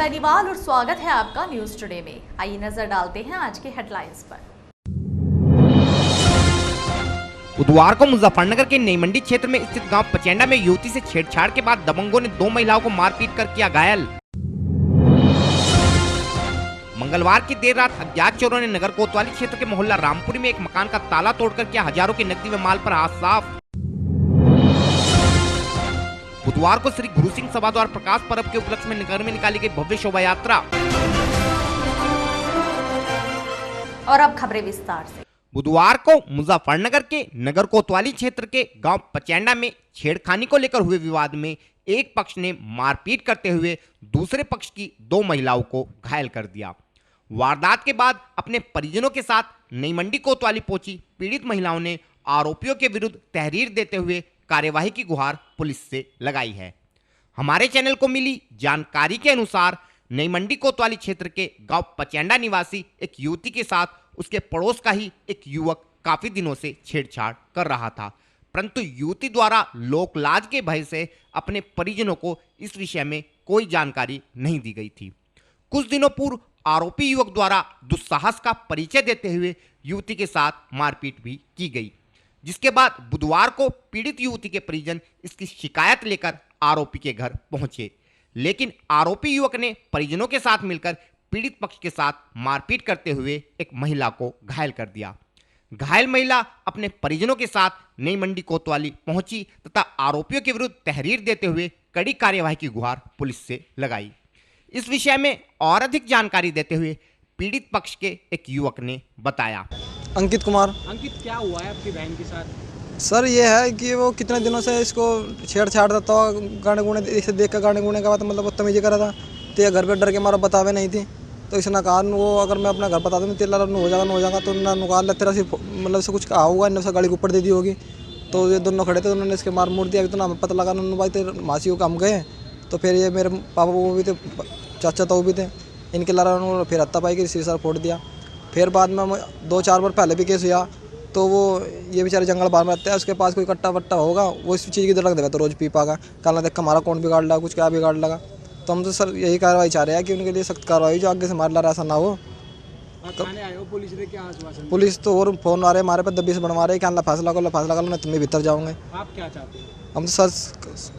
बेनीवाल और स्वागत है आपका न्यूज टुडे में। आइए नजर डालते हैं आज के हेडलाइंस पर। बुधवार को मुजफ्फरनगर के नई मंडी क्षेत्र में स्थित गांव पचेंडा में युवती से छेड़छाड़ के बाद दबंगों ने 2 महिलाओं को मारपीट कर किया घायल। मंगलवार की देर रात अज्ञात चोरों ने नगर कोतवाली क्षेत्र के मोहल्ला रामपुरी में एक मकान का ताला तोड़कर किया हजारों की नकदी व माल पर हाथ साफ। बुधवार को श्री गुरु सिंह सभा द्वारा प्रकाश पर्व के उपलक्ष्य में नगर में निकाली गई भव्य शोभा यात्रा। और अब खबरें विस्तार से। बुधवार को मुजफ्फरनगर के नगर कोतवाली क्षेत्र के गांव पचेंडा में छेड़खानी को लेकर हुए विवाद में एक पक्ष ने मारपीट करते हुए दूसरे पक्ष की 2 महिलाओं को घायल कर दिया। वारदात के बाद अपने परिजनों के साथ नई मंडी कोतवाली पहुंची पीड़ित महिलाओं ने आरोपियों के विरुद्ध तहरीर देते हुए कार्यवाही की गुहार पुलिस से लगाई है। हमारे चैनल को मिली जानकारी के अनुसार नई मंडी कोतवाली क्षेत्र के गांव पचेंडा निवासी एक युवती के साथ उसके पड़ोस का ही एक युवक काफी दिनों से छेड़छाड़ कर रहा था, परंतु युवती द्वारा लोकलाज के भय से अपने परिजनों को इस विषय में कोई जानकारी नहीं दी गई थी। कुछ दिनों पूर्व आरोपी युवक द्वारा दुस्साहस का परिचय देते हुए युवती के साथ मारपीट भी की गई, जिसके बाद बुधवार को पीड़ित युवती के परिजन इसकी शिकायत लेकर आरोपी के घर पहुंचे, लेकिन आरोपी युवक ने परिजनों के साथ मिलकर पीड़ित पक्ष के साथ मारपीट करते हुए एक महिला को घायल कर दिया। घायल महिला अपने परिजनों के साथ नई मंडी कोतवाली पहुंची तथा आरोपियों के विरुद्ध तहरीर देते हुए कड़ी कार्यवाही की गुहार पुलिस से लगाई। इस विषय में और अधिक जानकारी देते हुए पीड़ित पक्ष के एक युवक ने बताया। अंकित कुमार। अंकित, क्या हुआ है आपकी बहन के साथ? सर ये है कि वो कितने दिनों से इसको छेड़छाड़ था, गाने गुने इसे देख कर गाने गुने का बात मतलब बदतमीजी करा था, तो ये घर पे डर के मारा बतावे नहीं थी, तो इस नकार वो अगर मैं अपना घर बता दूँ तेरा हो जाएगा तो ना नुकार ले तेरा सिर्फ मतलब से कुछ कहा होगा, इनसे गाड़ी के ऊपर दे दी होगी। तो ये दोनों खड़े थे, उन्होंने इसके मार मुड़ दिया। अभी तो ना हमें पता लगा, उन्होंने भाई तेरे मासी को काम गए, तो फिर ये मेरे पापा वो भी थे, चाचा तो वो भी थे, इनके लड़ा उन्होंने फिर हत्ता पाई कि शीशा फोड़ दिया। फिर बाद में 2-4 बार पहले भी केस हुआ, तो वो ये बेचारे जंगल बाहर में रहते हैं, उसके पास कोई कट्टा वट्टा होगा, वो इस चीज़ की दर रख देगा तो रोज़ पी पागा, कल ना देख हमारा कौन बिगाड़ लगा, कुछ क्या बिगाड़ लगा। तो हम तो सर यही कार्रवाई चाह रहे हैं कि उनके लिए सख्त कार्रवाई, जो आगे से मार ला रहा ऐसा ना हो। थाने आए हो, पुलिस ने क्या आश्वासन? पुलिस तो और फोन आ रहे हमारे पे, दब्बी से बनवा रहे हैं कि फैसला करो मैं तुम्हें भीतर जाऊँगा। आप क्या चाहते हैं? हम तो सर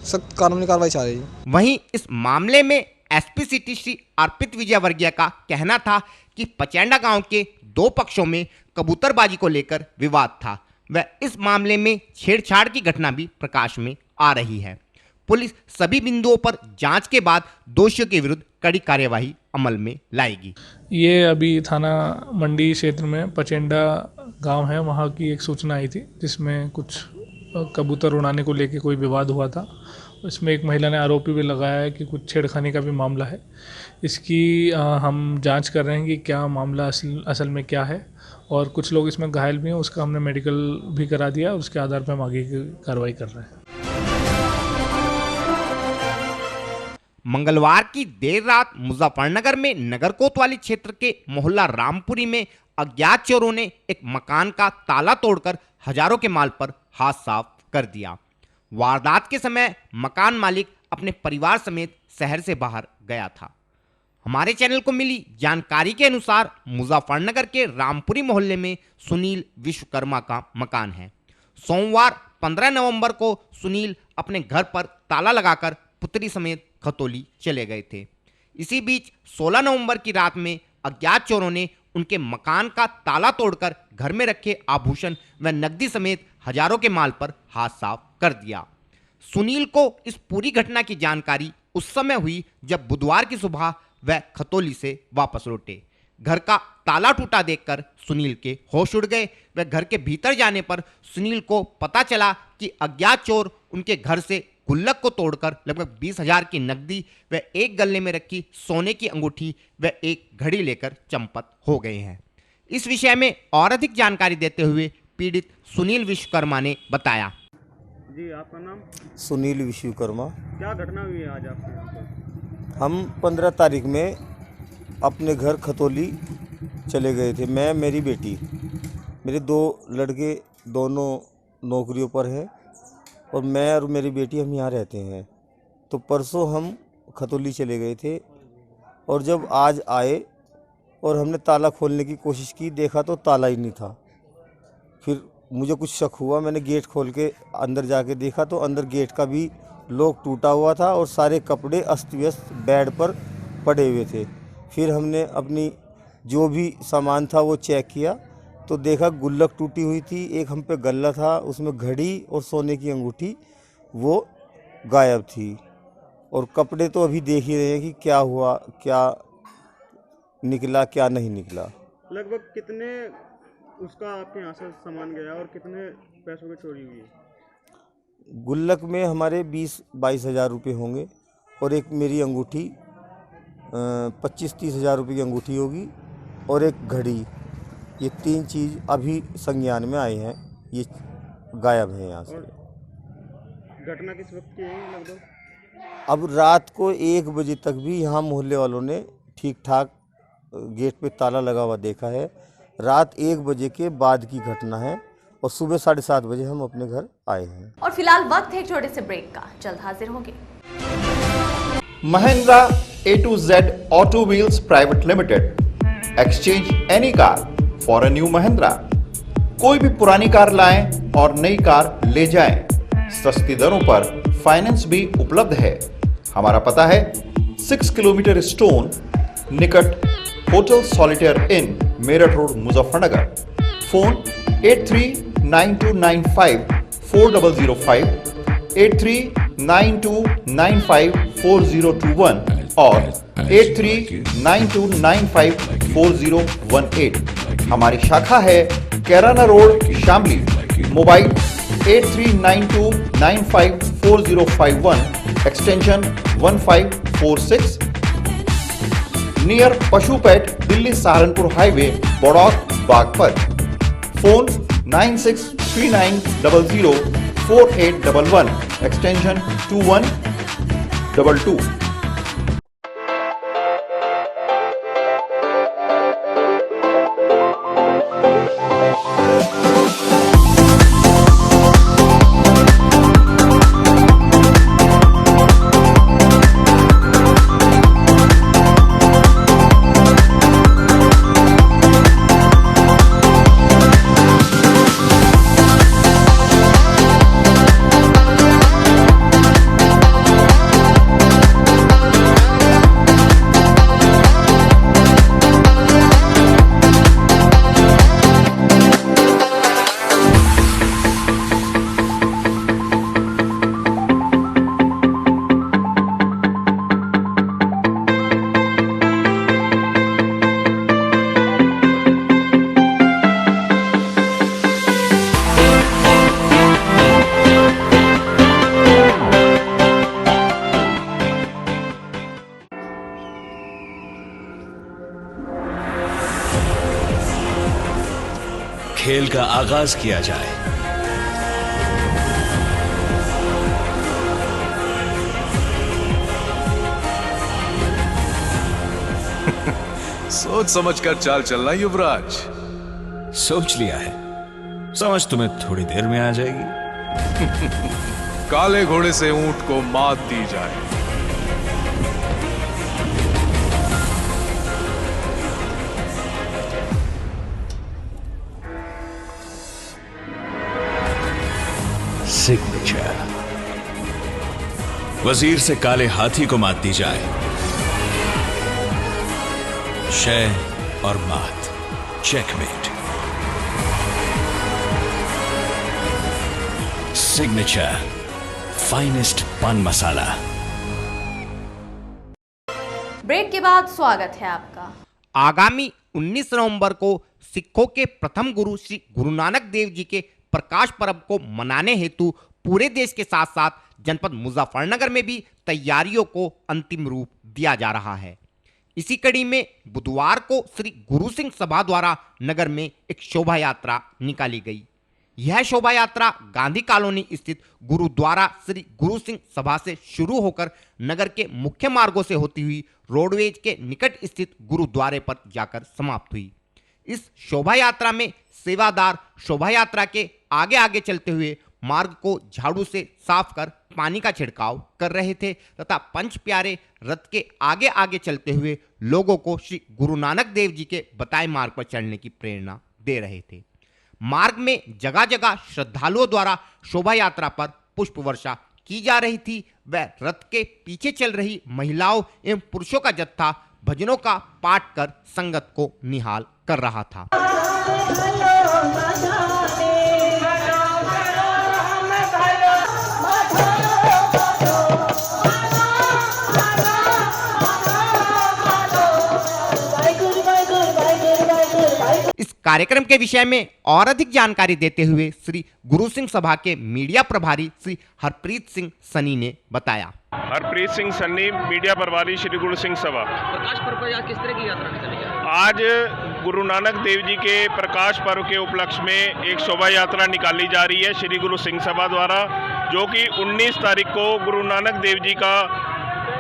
सख्त कानूनी कार्रवाई चाह रही है। वहीं इस मामले में एसपी सिटी श्री अर्पित विजयवर्गीय का कहना था कि पचेंडा गांव के 2 पक्षों में कबूतरबाजी को लेकर विवाद था व इस मामले में छेड़छाड़ की घटना भी प्रकाश में आ रही है। पुलिस सभी बिंदुओं पर जांच के बाद दोषियों के विरुद्ध कड़ी कार्यवाही अमल में लाएगी। ये अभी थाना मंडी क्षेत्र में पचेंडा गांव है, वहाँ की एक सूचना आई थी जिसमें कुछ कबूतर उड़ाने को लेकर कोई विवाद हुआ था। इसमें एक महिला ने आरोपी भी लगाया है कि कुछ छेड़खानी का भी मामला है। इसकी हम जांच कर रहे हैं कि क्या मामला असल में क्या है, और कुछ लोग इसमें घायल भी हैं, उसका हमने मेडिकल भी करा दिया और उसके आधार पर हम आगे की कार्रवाई कर रहे हैं। मंगलवार की देर रात मुजफ्फरनगर में नगर कोतवाली क्षेत्र के मोहल्ला रामपुरी में अज्ञात चोरों ने एक मकान का ताला तोड़कर हजारों के माल पर हाथ साफ कर दिया। वारदात के समय मकान मालिक अपने परिवार समेत शहर से बाहर गया था। हमारे चैनल को मिली जानकारी के अनुसार मुजफ्फरनगर के रामपुरी मोहल्ले में सुनील विश्वकर्मा का मकान है। सोमवार 15 नवंबर को सुनील अपने घर पर ताला लगाकर पुत्री समेत खतौली चले गए थे। इसी बीच 16 नवंबर की रात में अज्ञात चोरों ने उनके मकान का ताला तोड़कर घर में रखे आभूषण व नकदी समेत हजारों के माल पर हाथ साफ कर दिया। सुनील को इस पूरी घटना की जानकारी उस समय हुई जब बुधवार की सुबह वह खतौली से वापस लौटे। घर का ताला टूटा देखकर सुनील के होश उड़ गए। वह घर के भीतर जाने पर सुनील को पता चला कि अज्ञात चोर उनके घर से गुल्लक को तोड़कर लगभग 20,000 की नकदी व एक गले में रखी सोने की अंगूठी व एक घड़ी लेकर चंपत हो गए हैं। इस विषय में और अधिक जानकारी देते हुए पीड़ित सुनील विश्वकर्मा ने बताया। जी, आपका नाम? सुनील विश्वकर्मा। क्या घटना हुई है आज आपके यहाँ पर? हम 15 तारीख में अपने घर खतौली चले गए थे, मैं मेरी बेटी, मेरे 2 लड़के दोनों नौकरियों पर हैं और मैं और मेरी बेटी हम यहाँ रहते हैं। तो परसों हम खतौली चले गए थे और जब आज आए और हमने ताला खोलने की कोशिश की, देखा तो ताला ही नहीं था। फिर मुझे कुछ शक हुआ, मैंने गेट खोल के अंदर जाके देखा तो अंदर गेट का भी लॉक टूटा हुआ था और सारे कपड़े अस्त व्यस्त बेड पर पड़े हुए थे। फिर हमने अपनी जो भी सामान था वो चेक किया तो देखा गुल्लक टूटी हुई थी, एक हम पे गल्ला था, उसमें घड़ी और सोने की अंगूठी वो गायब थी। और कपड़े तो अभी देख ही रहे हैं कि क्या हुआ, क्या निकला, क्या नहीं निकला। लगभग कितने उसका आपके यहाँ से सामान गया और कितने पैसों की चोरी हुई है? गुल्लक में हमारे 20-22 हज़ार रुपये होंगे और एक मेरी अंगूठी 25-30 हज़ार रुपये की अंगूठी होगी और एक घड़ी। ये 3 चीज़ अभी संज्ञान में आए हैं, ये गायब हैं यहाँ से। घटना किस वक्त की है लगभग? अब रात को 1 बजे तक भी यहाँ मोहल्ले वालों ने ठीक ठाक गेट पे ताला लगा हुआ देखा है। रात 1 बजे के बाद की घटना है और सुबह 7:30 बजे हम अपने घर आए हैं। और फिलहाल वक्त है एक छोटे से ब्रेक का, जल्द हाजिर होंगे। Mahindra A to Z Auto Wheels Private Limited. Exchange any car for a new Mahindra. कोई भी पुरानी कार लाएं और नई कार ले जाएं। सस्ती दरों पर फाइनेंस भी उपलब्ध है। हमारा पता है 6 किलोमीटर स्टोन निकट Hotel Solitaire Inn Meerut road Muzaffarnagar. Phone 8392954005, 8392954021 और 8392954018। हमारी शाखा है Kairana road Shamli. Mobile 8392954051 extension 1546 near पशुपेट Delhi Saharanpur highway Baraut Baghpat. Phone 9639004811 extension 2122। खेल का आगाज किया जाए। सोच समझकर चाल चलना युवराज। सोच लिया है, समझ तुम्हें थोड़ी देर में आ जाएगी। काले घोड़े से ऊंट को मात दी जाए। सिग्नेचर। वजीर से काले हाथी को मात दी जाए। शय और मात, चेकमेट। सिग्नेचर फाइनेस्ट पान मसाला। ब्रेक के बाद स्वागत है आपका। आगामी 19 नवंबर को सिखों के प्रथम गुरु श्री गुरु नानक देव जी के प्रकाश पर्व को मनाने हेतु पूरे देश के साथ साथ जनपद मुजफ्फरनगर में भी तैयारियों को अंतिम रूप दिया जा रहा है। इसी कड़ी में बुधवार को श्री गुरु सिंह सभा द्वारा नगर में एक शोभा यात्रा निकाली गई। यह शोभा यात्रा गांधी कॉलोनी स्थित गुरुद्वारा श्री गुरु सिंह सभा से शुरू होकर नगर के मुख्य मार्गों से होती हुई रोडवेज के निकट स्थित गुरुद्वारे पर जाकर समाप्त हुई। इस शोभा यात्रा में सेवादार शोभा यात्रा के आगे आगे चलते हुए मार्ग को झाड़ू से साफ कर पानी का छिड़काव कर रहे थे तथा पंच प्यारे रथ के आगे आगे चलते हुए लोगों को श्री गुरु नानक देव जी के बताए मार्ग पर चलने की प्रेरणा दे रहे थे। मार्ग में जगह जगह श्रद्धालुओं द्वारा शोभा यात्रा पर पुष्प वर्षा की जा रही थी। वह रथ के पीछे चल रही महिलाओं एवं पुरुषों का जत्था भजनों का पाठ कर संगत को निहाल कर रहा था। इस कार्यक्रम के विषय में और अधिक जानकारी देते हुए श्री गुरु सिंह सभा के मीडिया प्रभारी श्री हरप्रीत सिंह सनी ने बताया। हरप्रीत सिंह सन्नी, मीडिया प्रभारी श्री गुरु सिंह सभा। प्रकाश पर्व पर आज किस तरह की यात्रा निकली है? आज गुरु नानक देव जी के प्रकाश पर्व के उपलक्ष्य में एक शोभा यात्रा निकाली जा रही है श्री गुरु सिंह सभा द्वारा, जो कि 19 तारीख को गुरु नानक देव जी का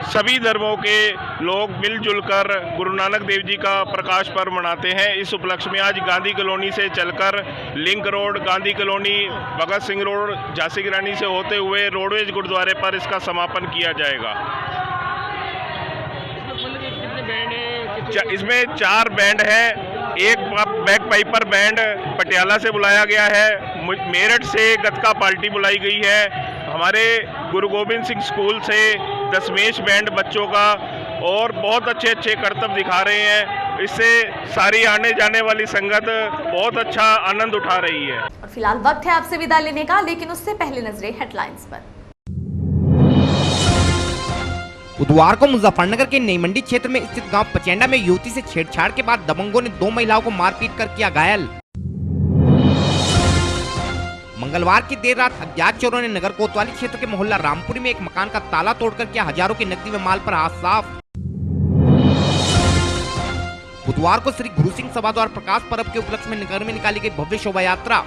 सभी धर्मों के लोग मिलजुल कर गुरु नानक देव जी का प्रकाश पर्व मनाते हैं। इस उपलक्ष्य में आज गांधी कॉलोनी से चलकर link road, Gandhi colony, Bhagat Singh road, Jhansi की रानी से होते हुए रोडवेज गुरुद्वारे पर इसका समापन किया जाएगा। इसमें 4 बैंड है। एक बैक पाइपर बैंड पटियाला से बुलाया गया है, मेरठ से गतका पार्टी बुलाई गई है, हमारे गुरु गोविंद सिंह स्कूल से दशमेश बैंड बच्चों का, और बहुत अच्छे अच्छे करतब दिखा रहे हैं। इससे सारी आने जाने वाली संगत बहुत अच्छा आनंद उठा रही है। और फिलहाल वक्त है आपसे विदा लेने का, लेकिन उससे पहले नजरें हेडलाइंस पर। बुधवार को मुजफ्फरनगर के नई मंडी क्षेत्र में स्थित गांव पचेंडा में युवती से छेड़छाड़ के बाद दबंगों ने 2 महिलाओं को मारपीट कर किया घायल। मंगलवार की देर रात अज्ञात चोरों ने नगर कोतवाली क्षेत्र के मोहल्ला रामपुरी में एक मकान का ताला तोड़कर किया हजारों की नकदी व माल पर हाथ साफ। बुधवार को श्री गुरु सिंह सभा द्वारा प्रकाश पर्व के उपलक्ष्य में नगर में निकाली गई भव्य शोभा यात्रा